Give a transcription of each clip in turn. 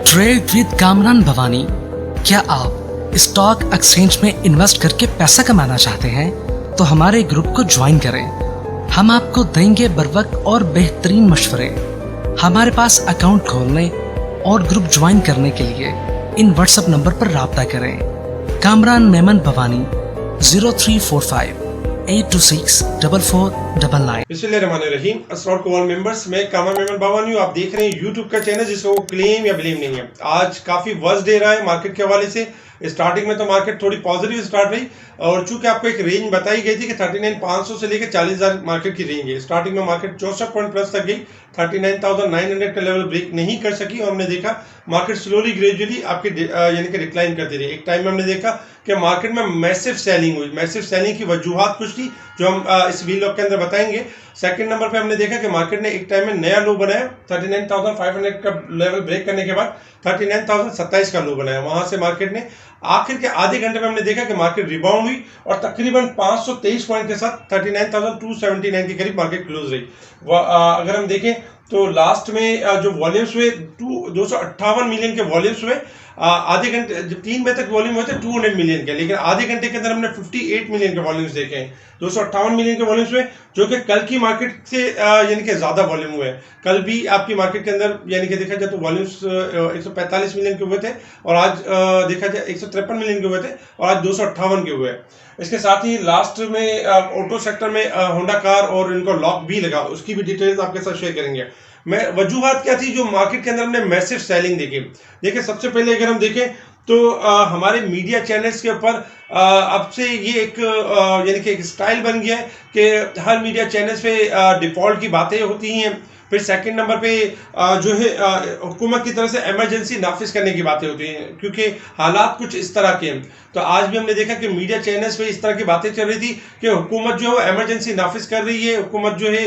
Trade with Kamran Bhavani. क्या आप stock exchange में इन्वेस्ट करके पैसा कमाना चाहते हैं तो हमारे ग्रुप को ज्वाइन करें। हम आपको देंगे बर वक्त और बेहतरीन मशवरे। हमारे पास अकाउंट खोलने और ग्रुप ज्वाइन करने के लिए इन व्हाट्सएप नंबर पर राब्ता करें। कामरान मेमन भवानी 0345 8264499। बिस्मिल्लाहिर्रहमानिर्रहीम। अस्सलाम वालेकुम मेंबर्स, मैं कामरान मेमन भवानी हूँ। आप देख रहे हैं यूट्यूब का चैनल जिसको क्लेम या ब्लेम नहीं है। आज काफी वर्स्ट डे रहा है मार्केट के हवाले से। स्टार्टिंग में तो मार्केट थोड़ी पॉजिटिव स्टार्ट रही और चूंकि आपको एक रेंज बताई गई थी कि 39,500 से लेकर 40,000 मार्केट की रेंज है। स्टार्टिंग में मार्केट 64 पॉइंट प्लस तक गई, 39,900 का लेवल ब्रेक नहीं कर सकी और हमने देखा मार्केट स्लोली ग्रेजुअली आपके यानी कि डिक्लाइन करती रही। एक टाइम में हमने देखा कि मार्केट में मैसिव सेलिंग हुई। मैसिव सेलिंग की वजूहात कुछ थी जो हम इस वीडियो के अंदर बताएंगे। सेकंड नंबर पे हमने देखा कि मार्केट ने एक टाइम में नया लो बनाया 39,500 का लेवल ब्रेक करने के बाद 39,027 का लो बनाया। वहां से मार्केट ने आखिर के आधे घंटे में हमने देखा कि मार्केट रिबाउंड हुई और तकरीबन 523 पॉइंट के साथ 39,279 के करीब मार्केट क्लोज रही। अगर हम देखें तो लास्ट में जो वॉल्यूम्स हुए 258 मिलियन के वॉल्यूम्स हुए। आधे घंटे जब 3 बजे तक वॉल्यूम हुए थे 200 मिलियन के, लेकिन आधे घंटे के अंदर हमने 58 मिलियन के वॉल्यूम्स देखे हैं। 258 मिलियन के वॉल्यूम्स हुए जो कि कल की मार्केट से यानी कि ज्यादा वॉल्यूम हुए। कल भी आपकी मार्केट के अंदर यानी कि देखा जाए तो वॉल्यूम्स 145 मिलियन के हुए थे और आज देखा जाए 153 मिलियन के हुए थे और आज 258 के हुए। इसके साथ ही लास्ट में ऑटो सेक्टर में होंडा कार और इनको लॉक भी लगा, उसकी भी डिटेल्स आपके साथ शेयर करेंगे। मैं वजूहात क्या थी जो मार्केट के अंदर हमने मैसिव सेलिंग देखी। देखिए सबसे पहले अगर हम देखें तो हमारे मीडिया चैनल्स के ऊपर अब से ये एक यानी कि एक स्टाइल बन गया है कि हर मीडिया चैनल्स पे डिफॉल्ट की बातें होती हैं। फिर सेकंड नंबर पे जो है हुकूमत की तरफ से इमरजेंसी नाफिज करने की बातें होती हैं क्योंकि हालात कुछ इस तरह के हैं। तो आज भी हमने देखा कि मीडिया चैनल्स पे इस तरह की बातें चल रही थी कि हुकूमत जो है इमरजेंसी नाफिज कर रही है, हुकूमत जो है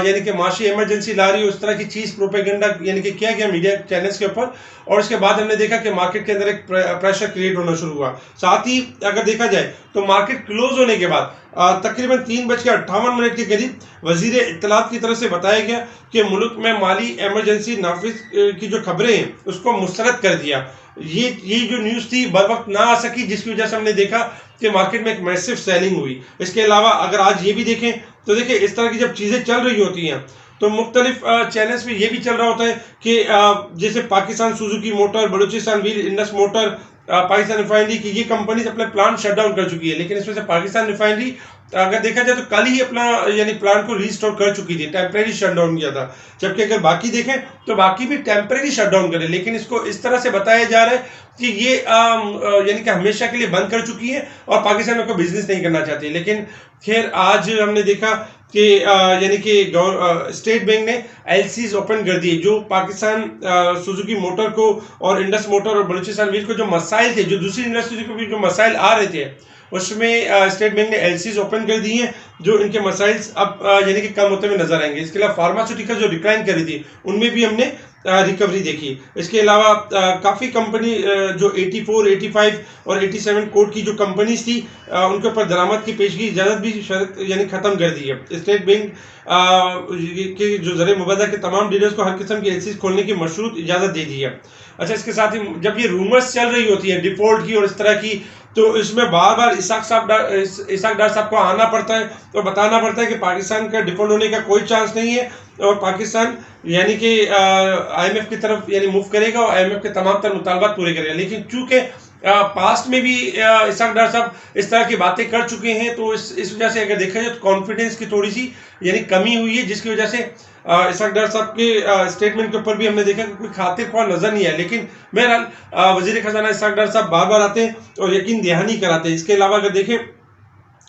यानी कि माशी इमरजेंसी ला रही है, उस तरह की चीज प्रोपेगेंडा यानी कि किया गया मीडिया चैनल्स के ऊपर। और इसके बाद हमने देखा कि मार्केट के अंदर एक प्रेशर क्रिएट होना शुरू हुआ। साथ ही अगर देखा जाए तो मार्केट क्लोज होने के बाद तकरीबन 3:58 के करीब वजीर इत्तलात की तरफ से बताया गया कि मुल्क में माली इमरजेंसी नाफिज की जो खबरें हैं उसको मुस्तरद कर दिया। ये जो न्यूज़ थी बर वक्त ना आ सकी, जिसकी वजह से हमने देखा कि मार्केट में एक मैसिव सेलिंग हुई। इसके अलावा अगर आज ये भी देखें तो देखिए इस तरह की जब चीज़ें चल रही होती हैं तो मुख्तलिफ चैनल्स पे ये भी चल रहा होता है कि जैसे Pakistan Suzuki motor, Balochistan wheel, Indus motor, Pakistan refinery की ये कंपनीज अपने प्लांट शट डाउन कर चुकी है। लेकिन इसमें से पाकिस्तान रिफाइनरी अगर देखा जाए तो कल ही अपना यानी प्लांट को रीस्टोर कर चुकी थी, टेम्परेरी शट डाउन किया था। जबकि अगर बाकी देखें तो बाकी भी टेम्परेरी शट डाउन करे, लेकिन इसको इस तरह से बताया जा रहा है कि ये यानी कि हमेशा के लिए बंद कर चुकी है और पाकिस्तान में कोई बिजनेस नहीं करना चाहती। लेकिन खैर आज हमने देखा कि यानी कि स्टेट बैंक ने एलसीज ओपन कर दिए जो पाकिस्तान सुजुकी मोटर को और इंडस मोटर और बलूचिस्तान व्हील को जो मसाइल थे, जो दूसरी इंडस्ट्री को भी जो मसाइल आ रहे थे, उसमें स्टेट बैंक ने एलसीज ओपन कर दी हैं जो इनके मसाइल अब यानी कि कम होते हुए नजर आएंगे। इसके अलावा फार्मास्यूटिकल जो डिक्लाइन कर रही थी उनमें भी हमने रिकवरी देखी। इसके अलावा काफ़ी कंपनी जो 84, 85 और 87 कोड की जो कंपनीज थी उनके ऊपर दरामद की पेशगी इजाज़त भी यानी ख़त्म कर दी है। स्टेट बैंक के जो ज़रिए मुबादा के तमाम डीलर्स को हर किस्म की एलसीज खोलने की मशरूत इजाज़त दे दी है। अच्छा, इसके साथ ही जब ये रूमर्स चल रही होती है डिफॉल्ट की और इस तरह की, तो इसमें बार बार इसाक डार साहब को आना पड़ता है और बताना पड़ता है कि पाकिस्तान का डिफॉल्ट होने का कोई चांस नहीं है और पाकिस्तान यानी कि आईएमएफ की तरफ यानी मूव करेगा और आईएमएफ के तमाम तर मुतालबात पूरे करेगा। लेकिन चूंकि पास्ट में भी इसाक डार साहब इस तरह की बातें कर चुके हैं तो इस वजह से अगर देखा जाए तो कॉन्फिडेंस की थोड़ी सी यानी कमी हुई है, जिसकी वजह से इसाक डार साहब के स्टेटमेंट के ऊपर भी हमने देखा कि कोई खातिर ख्वाह नजर नहीं है। लेकिन बहरहाल वजीर खजाना इसाक डार साहब बार बार आते हैं और यकीन दहानी कराते हैं। इसके अलावा अगर देखें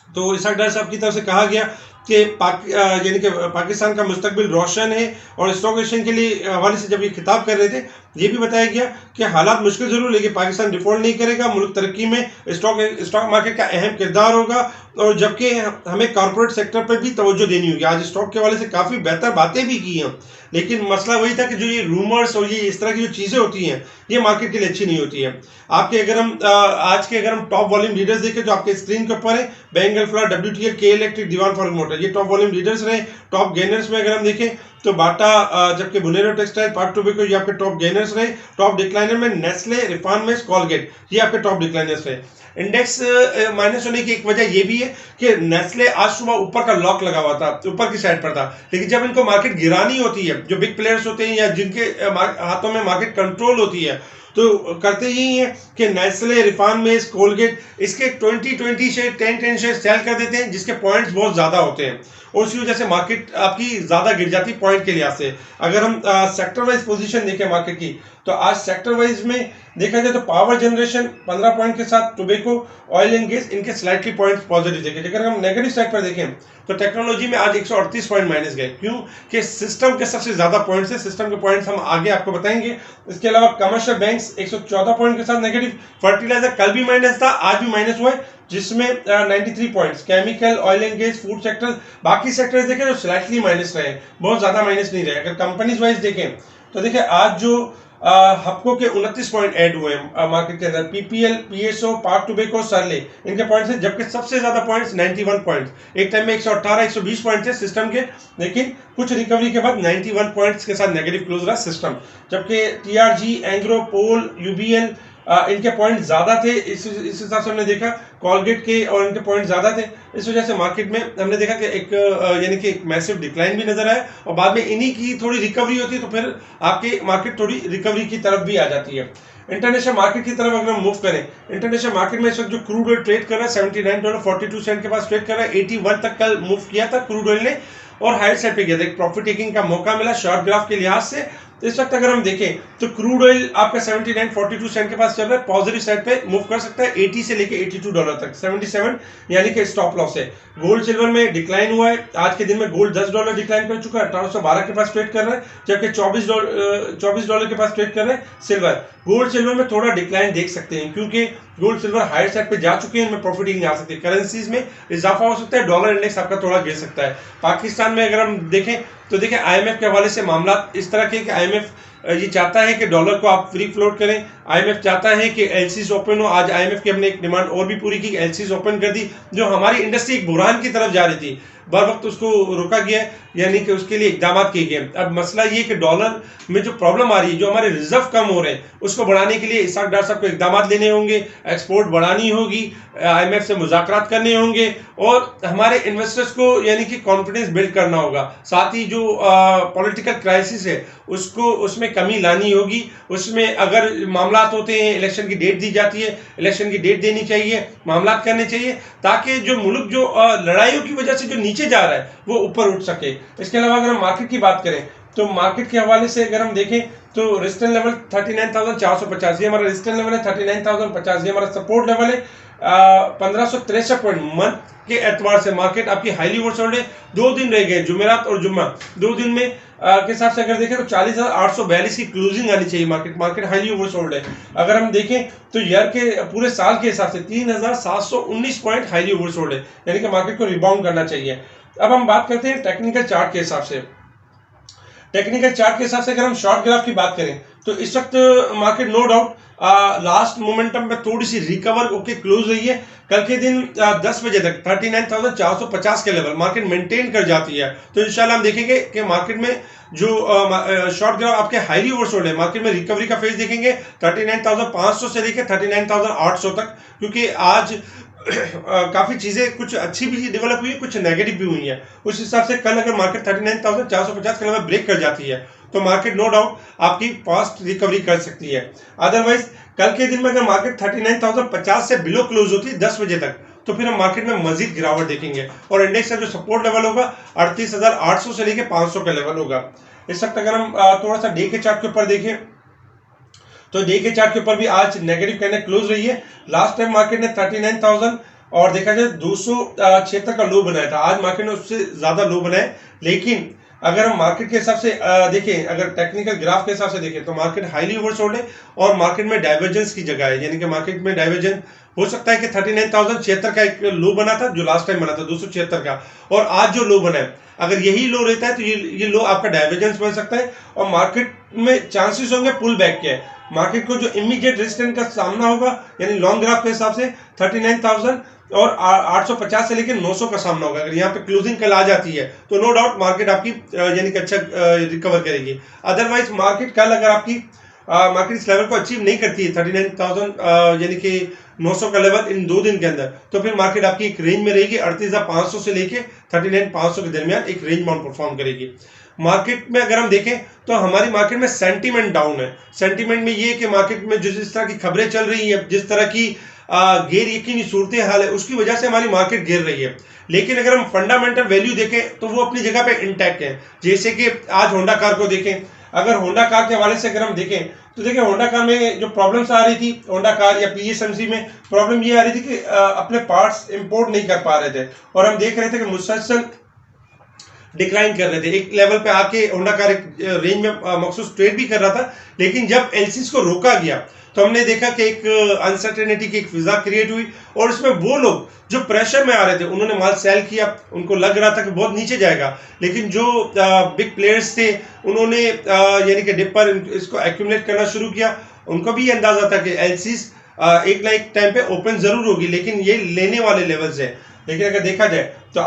तो इसाक डार साहब की तरफ से कहा गया कि यानी कि पाकिस्तान का मुस्तकबिल रोशन है और स्टॉक एक्सचेंज के लिए हवाले से जब ये खिताब कर रहे थे ये भी बताया गया कि हालात मुश्किल जरूर, लेकिन पाकिस्तान डिफॉल्ट नहीं करेगा, मुल्क तरक्की में स्टॉक मार्केट का अहम किरदार होगा और जबकि हमें कॉर्पोरेट सेक्टर पर भी तवज्जो देनी होगी। आज स्टॉक के हवाले से काफ़ी बेहतर बातें भी की हैं, लेकिन मसला वही था कि जो ये रूमर्स और ये इस तरह की जो चीज़ें होती हैं ये मार्केट के लिए अच्छी नहीं होती है। आपके अगर हम आज के अगर हम टॉप वॉल्यूम लीडर्स देखें जो आपके स्क्रीन के ऊपर है, बेंगल फ्लॉर, WTL, के इलेक्ट्रिक, दीवान फारूक मोटर, ये टॉप वॉल्यूम लीडर्स रहे। टॉप गेनर्स में अगर हम देखें तो बाटा जबकि बुनेरो टेक्सटाइल, पार्क टोबैको ये आपके टॉप गेनर्स रहे। टॉप डिक्लाइनर में नेस्ले, रिफान मेस, कॉलगेट ये आपके टॉप डिक्लाइनर्स रहे। इंडेक्स माइनस होने की एक वजह ये भी है कि नेस्ले आज सुबह ऊपर का लॉक लगा हुआ था, ऊपर की साइड पर था, लेकिन जब इनको मार्केट गिरानी होती है, जो बिग प्लेयर्स होते हैं या जिनके हाथों में मार्केट कंट्रोल होती है, तो करते ही है कि नेस्ले, रिफान मेस, कोलगेट इसके 20 से 10 शेयर सेल कर देते हैं, जिसके पॉइंट्स बहुत ज़्यादा होते हैं और उसी वजह से मार्केट आपकी ज़्यादा गिर जाती है पॉइंट के लिहाज से। अगर हम सेक्टर वाइज पोजीशन देखें मार्केट की, तो आज सेक्टर वाइज में देखा जाए तो पावर जनरेशन 15 पॉइंट के साथ, टोबैको, ऑयल एंड गैस इनके स्लाइटली पॉइंट्स पॉजिटिव देखे। अगर हम नेगेटिव साइड पर देखें तो टेक्नोलॉजी में आज 138 पॉइंट माइनस गए। क्यों कि सिस्टम के सबसे ज्यादा पॉइंट्स है, सिस्टम के पॉइंट्स हम आगे आपको बताएंगे। इसके अलावा कमर्शियल बैंक्स 114 पॉइंट के साथ नेगेटिव। फर्टिलाइजर कल भी माइनस था, आज भी माइनस हुआ है, जिसमें 93 points. Chemical, oil and gas, food sector, बाकी सेक्टर्स देखें तो स्लाइटली माइनस रहे, बहुत ज्यादा माइनस नहीं रहे। अगर कंपनीज वाइज देखें तो देखिए आज जो हप्को के 29 पॉइंट ऐड हुए हैं मार्केट के अंदर। पीपीएल, पीएसओ, पार्क टोबैको, सरले इनके पॉइंट्स हैं, जबकि सबसे ज्यादा पॉइंट्स 91 पॉइंट्स। एक टाइम में 118, 120 पॉइंट थे सिस्टम के, लेकिन कुछ रिकवरी के बाद 91 पॉइंट्स के साथ नेगेटिव क्लोज रहा सिस्टम। जबकि टीआरजी, एंग्रो, पोल, यूबीएल इनके पॉइंट ज्यादा थे। इस हिसाब से हमने देखा कॉलगेट के और इनके पॉइंट ज्यादा थे। इस वजह से मार्केट में हमने देखा कि एक यानी कि एक मैसिव डिक्लाइन भी नजर आया और बाद में इन्हीं की थोड़ी रिकवरी होती है, तो फिर आपकी मार्केट थोड़ी रिकवरी की तरफ भी आ जाती है। इंटरनेशनल मार्केट की तरफ अगर हम मूव करें, इंटरनेशनल मार्केट में इस वक्त जो क्रूड ऑयल ट्रेड कर रहा है $79.42 के पास ट्रेड कर रहा है। 81 तक कल मूव किया था क्रूड ऑयल ने और हायर साइड पे गया था, एक प्रॉफिट टेकिंग का मौका मिला शॉर्ट ग्राफ के लिहाज से। तो इस वक्त अगर हम देखें तो क्रूड ऑयल आपका $79.42 के पास चल रहा है, पॉजिटिव साइड पे मूव कर सकता है 80 से लेके $82 तक, 77 यानी कि स्टॉप लॉस है। गोल्ड सिल्वर में डिक्लाइन हुआ है, आज के दिन में गोल्ड $10 डिक्लाइन कर चुका है, 1812 के पास ट्रेड कर रहा है, जबकि $24 के पास ट्रेड कर रहा है सिल्वर। गोल्ड सिल्वर में थोड़ा डिक्लाइन देख सकते हैं क्योंकि गोल्ड सिल्वर हायर साइड पे जा चुके हैं, इनमें प्रॉफिट नहीं आ सकती, करेंसीज में इजाफा हो सकता है, डॉलर इंडेक्स आपका थोड़ा गिर सकता है। पाकिस्तान में अगर हम देखें तो देखिए आईएमएफ के हवाले से मामला इस तरह के कि आईएमएफ ये चाहता है कि डॉलर को आप फ्री फ्लोट करें। आईएमएफ चाहता है कि एलसीज ओपन हो। आज आईएमएफ की हमने एक डिमांड और भी पूरी की, एलसीज ओपन कर दी, जो हमारी इंडस्ट्री एक बुरहान की तरफ जा रही थी, बर वक्त उसको रोका गया, यानी कि उसके लिए इकदाम किए गए। अब मसला ये कि डॉलर में जो प्रॉब्लम आ रही है, जो हमारे रिजर्व कम हो रहे हैं, उसको बढ़ाने के लिए इसाक डार साहब को इकदाम लेने होंगे, एक्सपोर्ट बढ़ानी होगी, आईएमएफ से मुज़ाकरात करने होंगे और हमारे इन्वेस्टर्स को यानी कि कॉन्फिडेंस बिल्ड करना होगा। साथ ही जो पॉलिटिकल क्राइसिस है उसको उसमें कमी लानी होगी। उसमें अगर मामला होते हैं, इलेक्शन की डेट दी जाती है, इलेक्शन की डेट देनी चाहिए, मामला करने चाहिए, ताकि जो मुल्क जो लड़ाइयों की वजह से जो नीचे जा रहा है वो ऊपर उठ सके। इसके अलावा अगर हम मार्केट की बात करें तो मार्केट के हवाले से अगर हम देखें तो रेजिस्टेंस लेवल 39,450 ये हमारा रेजिस्टेंस लेवल है, 39,050 ये हमारा सपोर्ट लेवल है। 1563 पॉइंट मंथ के एतवार से मार्केट आपकी हाईली ओवरसोल्ड है। 2 दिन रह गए, जुमेरात और जुम्मा, 2 दिन में के हिसाब से अगर देखें तो 40,842 की क्लोजिंग आनी चाहिए। मार्केट हाईली ओवरसोल्ड है। अगर हम देखें तो ईयर के पूरे साल के हिसाब से 3,719 पॉइंट हाईली ओवरसोल्ड है, यानी कि मार्केट को रिबाउंड करना चाहिए। अब हम बात करते हैं टेक्निकल चार्ट के हिसाब से। टेक्निकल चार्ट के हिसाब से अगर हम शॉर्ट ग्राफ की बात करें तो इस वक्त market no doubt last momentum में थोड़ी सी रिकवर होकर क्लोज रही है। कल के दिन 10 बजे तक 39,450 के लेवल मार्केट मेंटेन कर जाती है। तो इंशाल्लाह हम देखेंगे कि मार्केट में जो शॉर्ट ग्राफ आपके हाईली ओवरसोल्ड है, मार्केट में रिकवरी का फेज देखेंगे 39,500 से लेकर 39,800 तक, क्योंकि आज काफी चीजें कुछ अच्छी भी डेवलप हुई है, कुछ नेगेटिव भी हुई है। उस हिसाब से कल अगर मार्केट 39,450 के लेवल ब्रेक कर जाती है तो मार्केट नो डाउट आपकी फास्ट रिकवरी कर सकती है। अदरवाइज कल के दिन में अगर मार्केट 39,050 से बिलो क्लोज होती है 10 बजे तक, तो फिर हम मार्केट में मजीद गिरावट देखेंगे और इंडेक्स का जो सपोर्ट लेवल होगा 38,800 से लेकर 500 का लेवल होगा। इस वक्त अगर हम थोड़ा सा डे के चार्ट के ऊपर देखें तो डे के चार्ट के ऊपर भी आज नेगेटिव कहने क्लोज रही है। लास्ट टाइम मार्केट ने 39,000 और देखा जाए 276 का लो बनाया था, आज मार्केट ने उससे ज्यादा लो बनाया। लेकिन अगर हम मार्केट के हिसाब से देखें, अगर टेक्निकल ग्राफ के हिसाब से देखें तो मार्केट हाईली ओवरसोल्ड है और मार्केट में डाइवर्जेंस की जगह है, यानी कि मार्केट में डाइवर्जेंस हो सकता है कि 39,076 का एक लो बना था जो लास्ट टाइम बना था 276 का, और आज जो लो बना है अगर यही लो रहता है तो ये लो आपका डाइवर्जेंस बन सकता है और मार्केट में चांसेस होंगे पुल बैक के। मार्केट को जो इमीडिएट रेजिस्टेंस का सामना होगा यानी लॉन्ग ग्राफ के हिसाब से 39,000 और 850 से लेकर 900 का सामना होगा। अगर यहाँ पे क्लोजिंग कल आ जाती है तो नो डाउट मार्केट आपकी यानी कि अच्छा रिकवर करेगी। अदरवाइज मार्केट कल अगर आपकी मार्केट इस लेवल को अचीव नहीं करती है 39,000 यानी कि 900 का लेवल इन 2 दिन के अंदर, तो फिर मार्केट आपकी एक रेंज में रहेगी 38,500 से लेके 39,500 के दरमियान एक रेंज बाउंड परफॉर्म करेगी। मार्केट में अगर हम देखें तो हमारी मार्केट में सेंटीमेंट डाउन है। सेंटीमेंट में ये कि मार्केट में जिस तरह की खबरें चल रही है, जिस तरह की गैर यकीनी सूरत हाल है, उसकी वजह से हमारी मार्केट गिर रही है। लेकिन अगर हम फंडामेंटल वैल्यू देखें तो वो अपनी जगह पे इंटैक्ट है। जैसे कि आज होंडा कार को देखें, अगर होंडा कार के हवाले से अगर हम देखें तो देखिए होंडा कार में जो प्रॉब्लम्स आ रही थी, होंडा कार या पीएसएमसी में प्रॉब्लम ये आ रही थी कि अपने पार्ट्स इंपोर्ट नहीं कर पा रहे थे और हम देख रहे थे कि मुसलसल डिक्लाइन कर रहे थे। एक लेवल पे आके होंडा कार एक रेंज में मखसूस ट्रेड भी कर रहा था, लेकिन जब एलसीज को रोका गया तो हमने देखा कि एक अनसर्टेनिटी की एक फिजा क्रिएट हुई और इसमें वो लोग जो प्रेशर में आ रहे थे उन्होंने माल सेल किया। उनको लग रहा था कि बहुत नीचे जाएगा, लेकिन जो बिग प्लेयर्स थे उन्होंने यानी कि डिप पर इसको एक्यूमुलेट करना शुरू किया। उनको भी ये अंदाजा था कि एलसीज एक ना एक टाइम पे ओपन जरूर होगी, लेकिन ये लेने वाले लेवल्स है। लेकिन अगर देखा जाए तो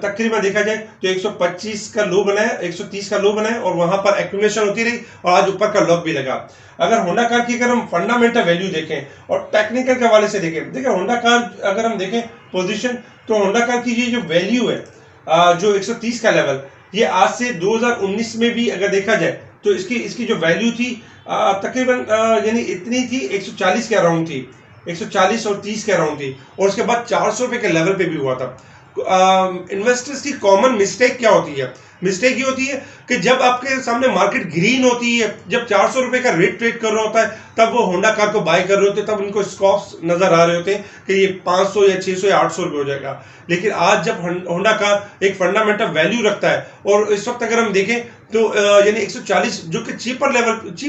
तकरीबन देखा जाए तो 125 का लो बना है, 130 का लो बना है और वहां पर एक्यूमुलेशन होती रही और आज ऊपर का लॉक भी लगा। अगर होंडा कार की अगर हम फंडामेंटल वैल्यू देखें और टेक्निकल के हवाले से देखें, देखिए होंडा कार अगर हम देखें पोजीशन तो होंडा कार की ये जो वैल्यू है जो 130 का लेवल, ये आज से 2019 में भी अगर देखा जाए तो इसकी जो वैल्यू थी तकरीबन यानी इतनी थी 140 के अराउंड थी, 140 और 30 के अराउंड थी और उसके बाद 400 रुपए के लेवल पे भी हुआ था। इन्वेस्टर्स की कॉमन मिस्टेक क्या होती है? मिस्टेक ये होती है कि जब आपके सामने मार्केट ग्रीन होती है, जब 400 रुपए का रेट ट्रेड कर रहा होता है, तब वो होंडा कार को बाय कर रहे होते हैं, तब उनको स्कॉप्स नजर आ रहे होते हैं कि ये 500 या 600 या 800 रुपए हो जाएगा। लेकिन आज जब होंडा कार एक फंडामेंटल वैल्यू रखता है और इस वक्त अगर हम देखें तो यानी 140 जो कि चीप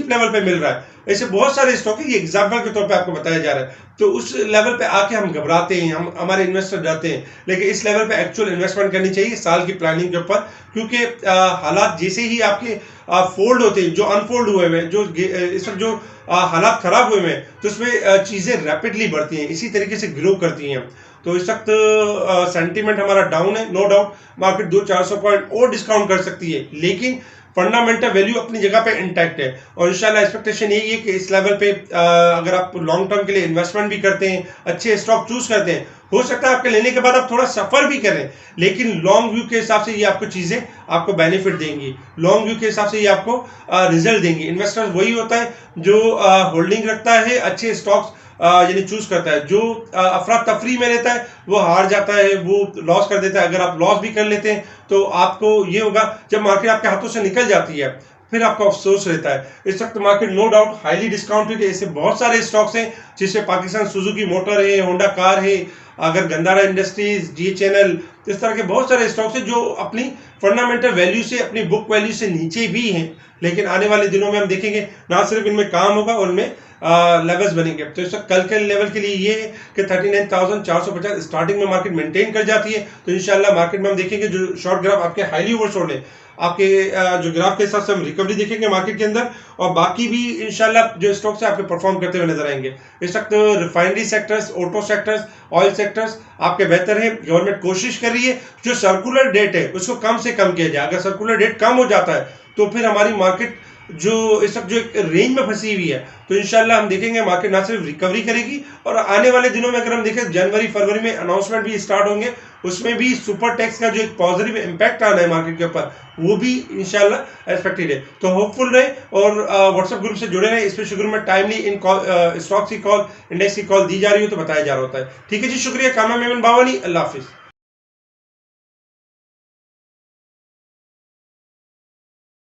लेवल पे मिल रहा है, ऐसे बहुत सारे स्टॉक है, ये एग्जांपल के तौर पे आपको बताया जा रहा है। तो उस लेवल पे आके हम घबराते हैं, हमारे इन्वेस्टर जाते हैं, लेकिन इस लेवल पे एक्चुअल इन्वेस्टमेंट करनी चाहिए साल की प्लानिंग के ऊपर, क्योंकि हालात जैसे ही आपके फोल्ड होते हैं, जो अनफोल्ड हुए हैं, जो इस वक्त जो हालात खराब हुए हैं, तो उसमें चीजें रैपिडली बढ़ती हैं, इसी तरीके से ग्रो करती हैं। तो इस वक्त सेंटीमेंट हमारा डाउन है, नो डाउट मार्केट 200-400 पॉइंट और डिस्काउंट कर सकती है, लेकिन फंडामेंटल वैल्यू अपनी जगह पे इंटैक्ट है और इंशाल्लाह एक्सपेक्टेशन यही है कि इस लेवल पे अगर आप लॉन्ग टर्म के लिए इन्वेस्टमेंट भी करते हैं, अच्छे स्टॉक चूज करते हैं, हो सकता है आपके लेने के बाद आप थोड़ा सफर भी करें, लेकिन लॉन्ग व्यू के हिसाब से ये आपको चीजें आपको बेनिफिट देंगी, लॉन्ग व्यू के हिसाब से ये आपको रिजल्ट देंगी। इन्वेस्टर वही होता है जो होल्डिंग रखता है, अच्छे स्टॉक्स यानी चूज करता है। जो अफरा तफरी में रहता है वो हार जाता है, वो लॉस कर देता है। अगर आप लॉस भी कर लेते हैं तो आपको ये होगा जब मार्केट आपके हाथों से निकल जाती है फिर आपको अफसोस रहता है। इस वक्त market no doubt highly discounted है, ऐसे बहुत सारे स्टॉक्स हैं जिससे पाकिस्तान सुजुकी मोटर है, होंडा कार है, अगर गंदारा इंडस्ट्रीज, जीएचएनएल, इस तरह के बहुत सारे स्टॉक्स हैं जो अपनी फंडामेंटल वैल्यू से, अपनी बुक वैल्यू से नीचे भी हैं, लेकिन आने वाले दिनों में हम देखेंगे ना सिर्फ इनमें काम होगा और इनमें लेवल्स बनेंगे। तो इस वक्त कल के लेवल के लिए ये है कि 39,450 स्टार्टिंग में मार्केट मेंटेन कर जाती है, तो इंशाल्लाह मार्केट में हम देखेंगे जो शॉर्ट ग्राफ आपके हाईली ओवरसोल्ड है, आपके जो ग्राफ के हिसाब से हम रिकवरी देखेंगे मार्केट के अंदर, और बाकी भी इंशाल्लाह जो स्टॉक्स है आपके परफॉर्म करते हुए नजर आएंगे। इस वक्त refinery sectors, auto sectors, oil sectors आपके बेहतर है। गवर्नमेंट कोशिश कर रही है जो सर्कुलर डेट है उसको कम से कम किया जाए। अगर सर्कुलर डेट कम हो जाता है तो फिर हमारी मार्केट जो इस वक्त जो एक रेंज में फंसी हुई है, तो इंशाल्लाह हम देखेंगे मार्केट ना सिर्फ रिकवरी करेगी, और आने वाले दिनों में अगर हम देखें जनवरी फरवरी में अनाउंसमेंट भी स्टार्ट होंगे, उसमें भी सुपर टैक्स का जो एक पॉजिटिव इंपैक्ट आना है मार्केट के ऊपर, वो भी इंशाल्लाह एक्सपेक्टेड है। तो होपफुल रहे और व्हाट्सएप ग्रुप से जुड़े रहे। इस पर शुरू में टाइमली इन स्टॉक्स की कॉल, इंडेक्स की कॉल दी जा रही हो तो बताया जा रहा होता है। ठीक है जी, शुक्रिया। कामा मेमन बावानी, अल्लाह हाफिज।